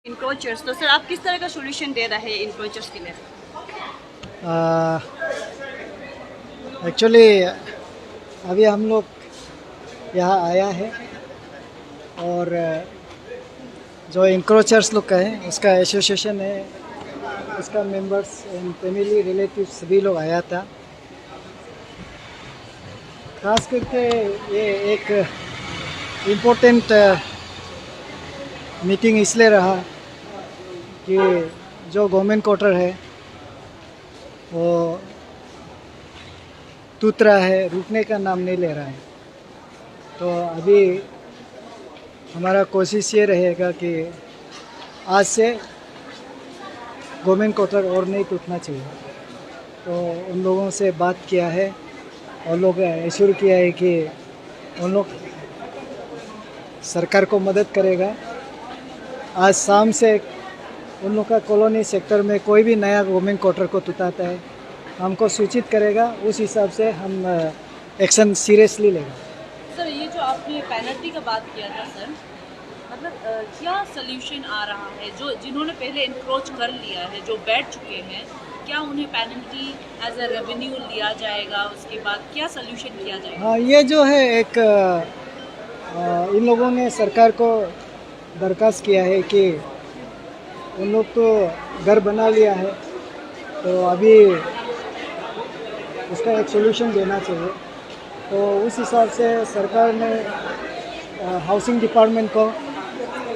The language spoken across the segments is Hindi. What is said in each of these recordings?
इंक्रोचर्स, तो सर आप किस तरह का सोल्यूशन दे रहे हैं इंक्रोचर्स के लिए? एक्चुअली अभी हम लोग यहाँ आया है और जो इंक्रोचर्स लोग का है उसका एसोसिएशन है, उसका मेंबर्स एंड फैमिली रिलेटिव सभी लोग आया था। खास करके ये एक इम्पोर्टेंट मीटिंग इसलिए रहा कि जो गवर्नमेंट क्वार्टर है वो टूट रहा है, रुकने का नाम नहीं ले रहा है। तो अभी हमारा कोशिश ये रहेगा कि आज से गवर्नमेंट क्वार्टर और नहीं टूटना चाहिए। तो उन लोगों से बात किया है और लोग एश्योर किया है कि उन लोग सरकार को मदद करेगा। आज शाम से उन लोग का कॉलोनी सेक्टर में कोई भी नया गवर्नमेंट क्वार्टर को टूटाता है हमको सूचित करेगा, उस हिसाब से हम एक्शन सीरियसली लेगा। सर ये जो आपने पेनल्टी का बात किया था सर, मतलब क्या सोल्यूशन आ रहा है? जो जिन्होंने पहले इंक्रोच कर लिया है, जो बैठ चुके हैं, क्या उन्हें पेनल्टी एज अ रेवेन्यू लिया जाएगा? उसके बाद क्या सोल्यूशन किया जाएगा? हाँ, ये जो है एक इन लोगों ने सरकार को दरख्वास्त किया है कि उन लोग तो घर बना लिया है तो अभी उसका एक सोल्यूशन देना चाहिए। तो उस हिसाब से सरकार ने हाउसिंग डिपार्टमेंट को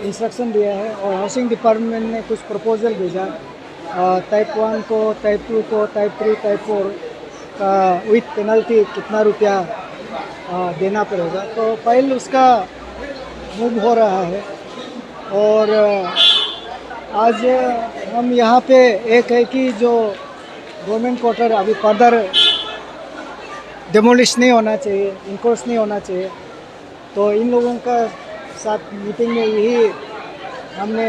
इंस्ट्रक्शन दिया है और हाउसिंग डिपार्टमेंट ने कुछ प्रपोजल भेजा टाइप 1 को, टाइप 2 को, टाइप 3, टाइप 4 का विथ पेनल्टी कितना रुपया देना पड़ेगा। तो फाइल उसका मूव हो रहा है और आज हम यहाँ पे एक है कि जो गवर्नमेंट क्वार्टर अभी फर्दर डेमोलिश नहीं होना चाहिए, इंक्रोच नहीं होना चाहिए। तो इन लोगों का साथ मीटिंग में यही हमने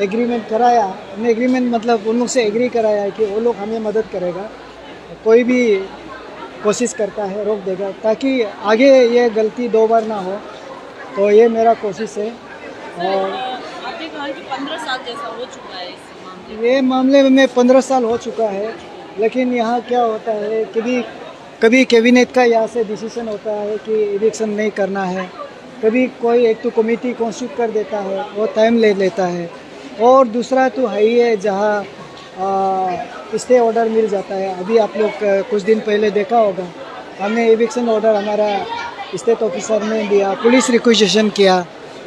एग्रीमेंट कराया। हमने एग्रीमेंट मतलब उन लोग से एग्री कराया है कि वो लोग हमें मदद करेगा, कोई भी कोशिश करता है रोक देगा ताकि आगे ये गलती 2 बार ना हो। तो ये मेरा कोशिश है। और आपने कहा कि 15 साल जैसा हो चुका है इस मामले में। ये मामले में 15 साल हो चुका है, लेकिन यहाँ क्या होता है कभी कैबिनेट का यहाँ से डिसीजन होता है कि इलेक्शन नहीं करना है, कभी कोई एक तो कमेटी कॉन्स्टिट्यूट कर देता है, वो टाइम ले लेता है। और दूसरा तो है ही है जहाँ स्टे ऑर्डर मिल जाता है। अभी आप लोग कुछ दिन पहले देखा होगा, हमने इविक्शन ऑर्डर हमारा स्टेट ऑफिसर ने दिया, पुलिस रिक्वेजिशन किया,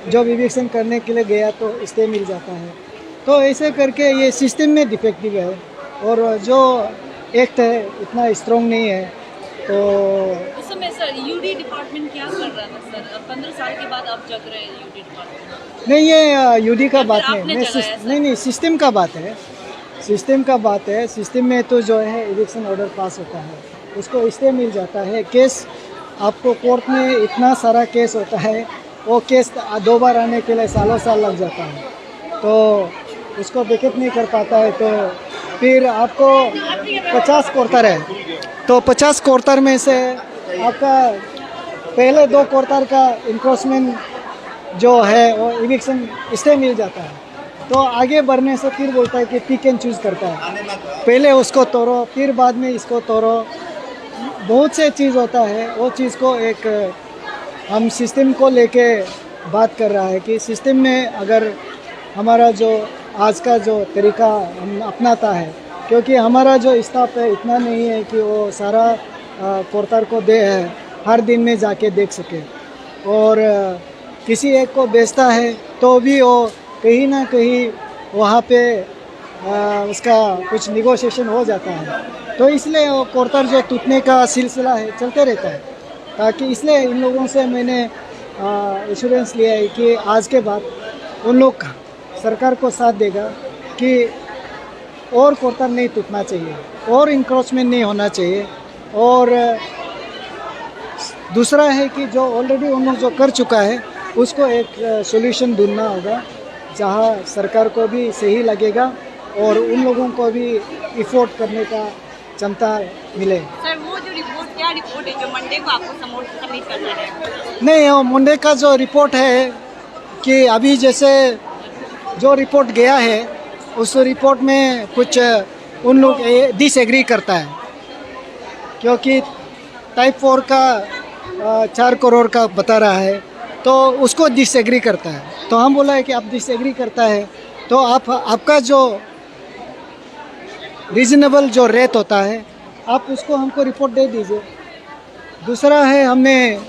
जब इविक्शन करने के लिए गया तो स्टे मिल जाता है। तो ऐसे करके ये सिस्टम में डिफेक्टिव है और जो एक्ट है इतना स्ट्रॉन्ग नहीं है। तो उस समय सर यूडी डिपार्टमेंट क्या कर रहा था सर? 15 साल के बाद अब जग रहे हैं यूडी डिपार्टमेंट? नहीं, ये यूडी का बात आपने नहीं, जगाया सर? नहीं सिस्टम का बात है, सिस्टम का बात है। सिस्टम में तो जो है इलेक्शन ऑर्डर पास होता है, उसको स्टे मिल जाता है। केस आपको कोर्ट में इतना सारा केस होता है, वो केस 2 बार आने के लिए सालों साल लग जाता है, तो उसको विकेट नहीं कर पाता है। तो फिर आपको 50 क्वार्टर है, तो 50 क्वार्टर में से आपका पहले 2 क्वार्टर का इंक्रोचमेंट जो है वो इविक्शन स्टे मिल जाता है। तो आगे बढ़ने से फिर बोलता है कि पिक एंड चूज़ करता है, पहले उसको तोड़ो फिर बाद में इसको तोड़ो। बहुत से चीज़ होता है, वो चीज़ को एक हम सिस्टम को लेके बात कर रहा है कि सिस्टम में अगर हमारा जो आज का जो तरीका हम अपनाता है, क्योंकि हमारा जो स्टाफ है इतना नहीं है कि वो सारा क्वार्टर को हर दिन में जाके देख सके, और किसी एक को बेचता है तो भी वो कहीं ना कहीं वहाँ पे उसका कुछ निगोशिएशन हो जाता है। तो इसलिए वो क्वार्टर जो टूटने का सिलसिला है चलते रहता है। ताकि इसलिए इन लोगों से मैंने एश्योरेंस लिया है कि आज के बाद उन लोग सरकार को साथ देगा कि और क्वार्टर नहीं टूटना चाहिए और इंक्रोचमेंट नहीं होना चाहिए। और दूसरा है कि जो ऑलरेडी उन लोग जो कर चुका है उसको एक सॉल्यूशन ढूंढना होगा जहां सरकार को भी सही लगेगा और उन लोगों को भी इफोर्ट करने का क्षमता मिले। सर वो जो रिपोर्ट, क्या रिपोर्ट है जो मंडे को आपको सबमिट करना है? नहीं, वो मंडे का जो रिपोर्ट है कि अभी जैसे जो रिपोर्ट गया है उस रिपोर्ट में कुछ उन लोग डिसएग्री करता है, क्योंकि टाइप 4 का 4 करोड़ का बता रहा है, तो उसको डिसएग्री करता है। तो हम बोला है कि आप डिसएग्री करता है तो आपका जो रीजनेबल जो रेट होता है आप उसको हमको रिपोर्ट दे दीजिए। दूसरा है, हमने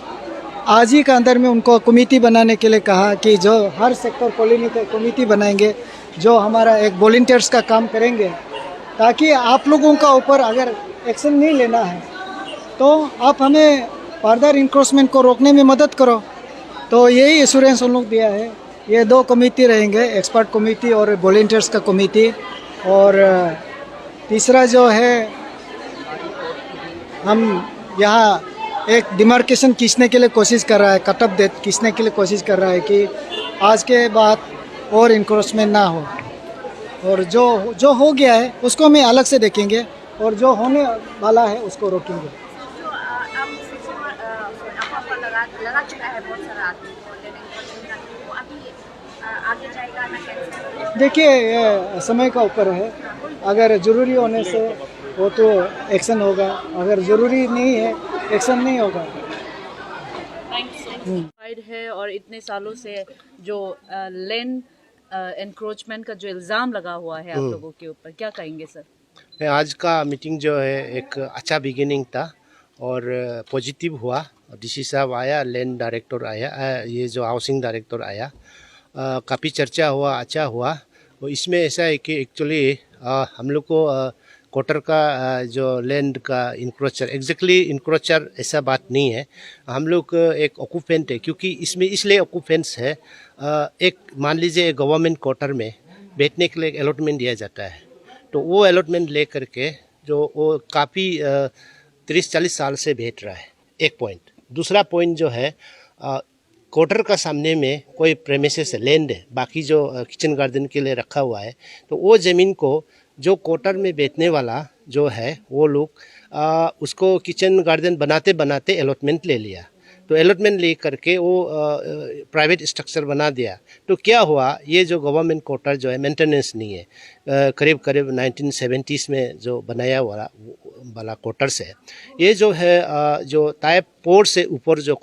आज ही का अंदर में उनको कमेटी बनाने के लिए कहा कि जो हर सेक्टर कॉलोनी का कमेटी बनाएंगे, जो हमारा एक वॉलंटियर्स का काम करेंगे, ताकि आप लोगों का ऊपर अगर एक्शन नहीं लेना है तो आप हमें फर्दर इंक्रोचमेंट को रोकने में मदद करो। तो यही एश्योरेंस उन लोग दिया है। ये 2 कमेटी रहेंगे, एक्सपर्ट कमेटी और वॉलंटियर्स का कमेटी। और तीसरा जो है, हम यहाँ एक डिमार्केशन खींचने के लिए कोशिश कर रहा है, कट ऑफ डेट खींचने के लिए कोशिश कर रहा है कि आज के बाद और इंक्रोचमेंट ना हो। और जो हो गया है उसको हम अलग से देखेंगे और जो होने वाला है उसको रोकेंगे। जो अब सिस्टम आपको लगा चुका है बहुत सारा आदमी को लेने वो अभी आगे जाएगा ना कैसे? देखिए, ये समय का ऊपर है। अगर ज़रूरी होने से वो तो एक्शन होगा, अगर ज़रूरी नहीं है एक्शन नहीं होगा। Thank you so much. है और इतने सालों से जो लैंड एनक्रोचमेंट का जो इल्ज़ाम लगा हुआ है आप लोगों के ऊपर, क्या कहेंगे सर? आज का मीटिंग जो है एक अच्छा बिगिनिंग था और पॉजिटिव हुआ। डीसी साहब आया, लैंड डायरेक्टर आया, ये जो हाउसिंग डायरेक्टर आया, काफ़ी चर्चा हुआ, अच्छा हुआ। और इसमें ऐसा है कि एक्चुअली हम लोग को क्वार्टर का जो लैंड का इंक्रोचर, एग्जैक्टली इंक्रोचर ऐसा बात नहीं है। हम लोग एक ऑक्यूपेंट है, क्योंकि इसमें इसलिए ऑक्यूपेंट्स है, एक मान लीजिए गवर्नमेंट क्वार्टर में बैठने के लिए अलॉटमेंट दिया जाता है, तो वो अलॉटमेंट ले करके जो वो काफ़ी 30-40 साल से बैठ रहा है, एक पॉइंट। दूसरा पॉइंट जो है, क्वार्टर का सामने में कोई प्रेमिसेस है, लैंड है, बाकी जो किचन गार्डन के लिए रखा हुआ है, तो वो ज़मीन को जो क्वार्टर में बेचने वाला जो है वो लोग उसको किचन गार्डन बनाते बनाते अलॉटमेंट ले लिया। तो अलॉटमेंट ले करके वो प्राइवेट स्ट्रक्चर बना दिया। तो क्या हुआ, ये जो गवर्नमेंट क्वार्टर जो है मेंटेनेंस नहीं है। करीब करीब 1970s में जो बनाया वाला क्वार्टर्स है, ये जो है जो टाइप 4 से ऊपर जो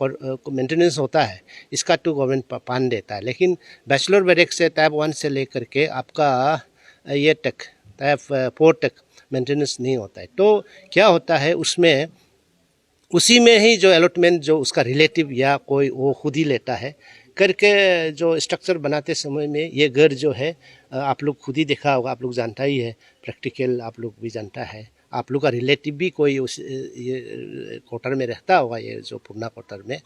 मेंटेनेंस होता है इसका तो गवर्नमेंट पान देता है, लेकिन बैचलर बैरक से टाइप 1 से लेकर के आपका ये तक टाइप 4 तक मेंटेनेंस नहीं होता है। तो क्या होता है, उसमें उसी में ही जो अलॉटमेंट जो उसका रिलेटिव या कोई वो खुद ही लेता है करके, जो स्ट्रक्चर बनाते समय में ये घर जो है आप लोग खुद ही देखा होगा, आप लोग जानता ही है, प्रैक्टिकल आप लोग भी जानता है, आप लोग का रिलेटिव भी कोई उस ये क्वार्टर में रहता होगा, ये जो पुराना क्वार्टर में।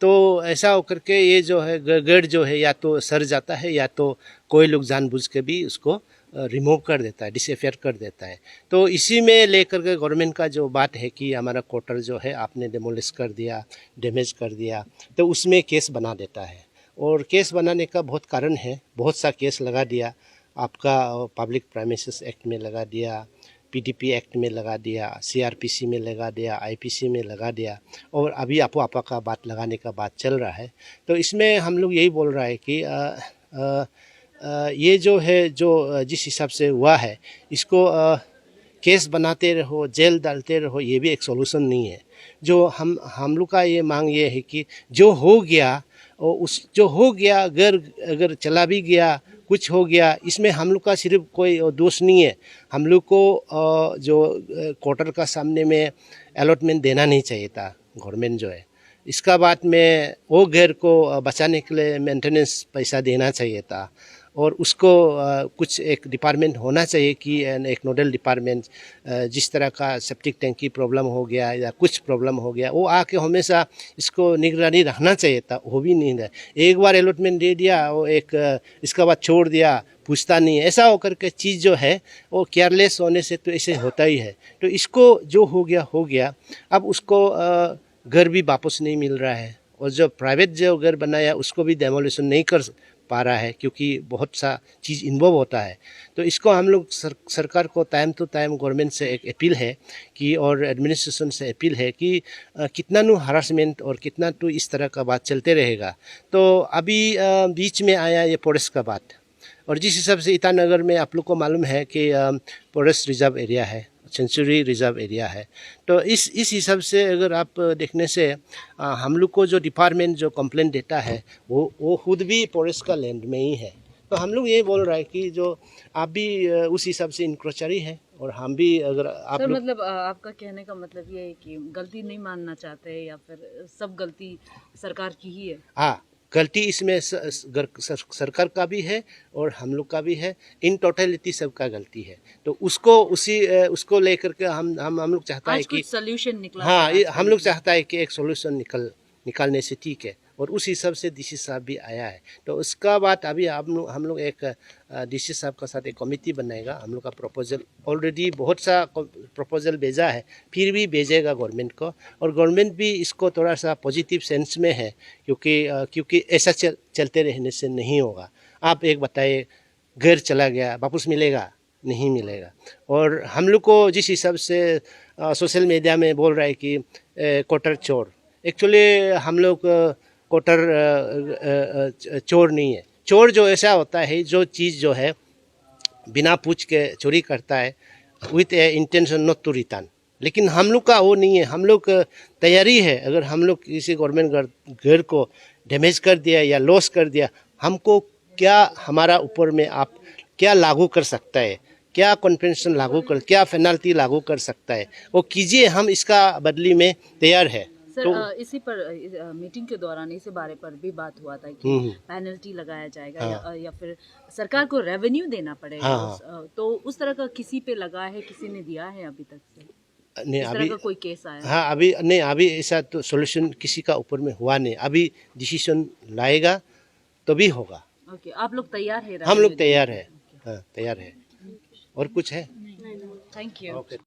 तो ऐसा होकर के ये जो है घर जो है या तो सर जाता है या तो कोई लोग जानबूझ के भी उसको रिमूव कर देता है, डिसअफेयर कर देता है। तो इसी में लेकर के गवर्नमेंट का जो बात है कि हमारा क्वार्टर जो है आपने डेमोलिश कर दिया, डैमेज कर दिया, तो उसमें केस बना देता है। और केस बनाने का बहुत कारण है, बहुत सा केस लगा दिया, आपका पब्लिक प्रेमिसेस एक्ट में लगा दिया, पीडीपी एक्ट में लगा दिया, सीआरपीसी में लगा दिया, आईपीसी में लगा दिया, और अभी आपो आपा का बात लगाने का बात चल रहा है। तो इसमें हम लोग यही बोल रहा है कि ये जो है, जो जिस हिसाब से हुआ है, इसको केस बनाते रहो, जेल डालते रहो, ये भी एक सॉल्यूशन नहीं है। जो हम लोग का ये मांग ये है कि जो हो गया, और उस जो हो गया अगर चला भी गया, कुछ हो गया, इसमें हम लोग का सिर्फ कोई दोष नहीं है। हम लोग को जो क्वार्टर का सामने में अलॉटमेंट देना नहीं चाहिए था गवर्नमेंट जो है। इसका बाद में वो घर को बचाने के लिए मेंटेनेंस पैसा देना चाहिए था, और उसको कुछ एक डिपार्टमेंट होना चाहिए कि एक नोडल डिपार्टमेंट, जिस तरह का सेप्टिक टैंक की प्रॉब्लम हो गया या कुछ प्रॉब्लम हो गया, वो आके हमेशा इसको निगरानी रखना चाहिए था। वो भी नहीं है, एक बार अलॉटमेंट दे दिया, वो एक इसके बाद छोड़ दिया, पूछता नहीं है। ऐसा होकर के चीज़ जो है वो केयरलेस होने से तो ऐसे होता ही है। तो इसको जो हो गया, अब उसको घर भी वापस नहीं मिल रहा है, और जो प्राइवेट जो घर बनाया उसको भी डेमोलिशन नहीं कर पा रहा है, क्योंकि बहुत सा चीज़ इन्वॉल्व होता है। तो इसको हम लोग सरकार को टाइम टू टाइम गवर्नमेंट से एक अपील है कि, और एडमिनिस्ट्रेशन से अपील है कि कितना नु हरासमेंट और कितना तो इस तरह का बात चलते रहेगा। तो अभी बीच में आया ये फॉरेस्ट का बात, और जिस हिसाब से ईटानगर में आप लोग को मालूम है कि फॉरेस्ट रिजर्व एरिया है, सेंचुरी रिजर्व एरिया है। तो इस हिसाब से अगर आप देखने से हम लोग को जो डिपार्टमेंट जो कंप्लेंट देता है वो खुद भी फॉरेस्ट का लैंड में ही है। तो हम लोग ये बोल रहा है कि जो आप भी उस हिसाब से इंक्रोचरी है, और हम भी अगर आप सर लोग, मतलब आपका कहने का मतलब ये है कि गलती नहीं मानना चाहते, या फिर सब गलती सरकार की ही है? हाँ, गलती इसमें सरकार का भी है और हम लोग का भी है, इन टोटलिटी सबका गलती है। तो उसको लेकर के हम लोग चाहता है आज कि कुछ सोल्यूशन निकला? हाँ, है ये आज हम का? लोग चाहता है कि एक सॉल्यूशन निकालने से ठीक है, और उस हिसाब से डीसी साहब भी आया है। तो उसका बात अभी हम लोग एक डीसी साहब का साथ एक कमेटी बनाएगा। हम लोग का प्रपोजल ऑलरेडी बहुत सा प्रपोजल भेजा है, फिर भी भेजेगा गवर्नमेंट को, और गवर्नमेंट भी इसको थोड़ा सा पॉजिटिव सेंस में है, क्योंकि ऐसा चलते रहने से नहीं होगा। आप एक बताइए, घर चला गया वापस मिलेगा? नहीं मिलेगा। और हम लोग को जिस हिसाब से सोशल मीडिया में बोल रहा है कि कोटर चोर, एक्चुअली हम लोग कोटर चोर नहीं है। चोर जो ऐसा होता है जो चीज़ जो है बिना पूछ के चोरी करता है with a intention not to return, लेकिन हम लोग का वो नहीं है। हम लोग तैयारी है, अगर हम लोग किसी गवर्नमेंट घर को डैमेज कर दिया या लॉस कर दिया, हमको क्या, हमारा ऊपर में आप क्या लागू कर सकता है, क्या कॉन्वेंशन लागू कर, क्या पेनल्टी लागू कर सकता है, वो कीजिए, हम इसका बदली में तैयार है। सर तो इसी पर मीटिंग के दौरान इसी बारे पर भी बात हुआ था कि पेनल्टी लगाया जाएगा, या फिर सरकार को रेवेन्यू देना पड़ेगा। हाँ। तो उस तरह का किसी पे लगा है, किसी ने दिया है अभी तक से? नहीं, इस तरह का कोई केस आया? हाँ, अभी नहीं, अभी ऐसा तो सॉल्यूशन किसी का ऊपर में हुआ नहीं। अभी डिसीजन लाएगा तो भी होगा। ओके, आप लोग तैयार है? हम लोग तैयार है, हाँ तैयार है। और कुछ है? Thank you. ओके।